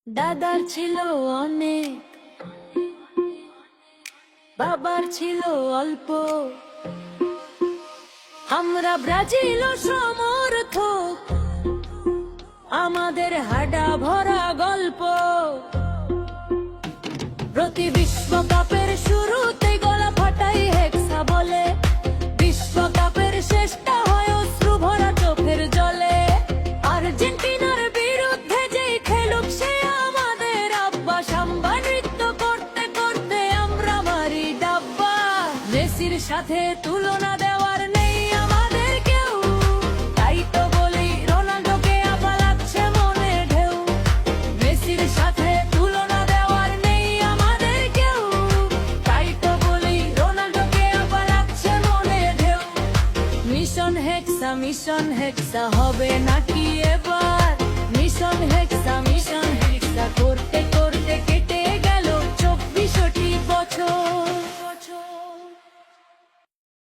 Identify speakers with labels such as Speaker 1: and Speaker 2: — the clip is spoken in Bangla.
Speaker 1: দাদার ছিল অনেক, বাবার ছিল অল্প। আমরা ব্রাজিল সমর্থক, আমাদের হাডা ভরা গল্প। প্রতি বিশ্বকাপের শুরুতে গলা ফাটাই হেক্সা বলে, বিশ্বকাপের শেষটা হয় অশ্রু ভরা চোখের জলে। আর্জেন্টিনার বিরুদ্ধে যেই খেলুক সে আমাদের আব্বা, সাম্বা নৃত্য করতে করতে আমরা মারি ডাব্বা। মেসির সাথে তুলনা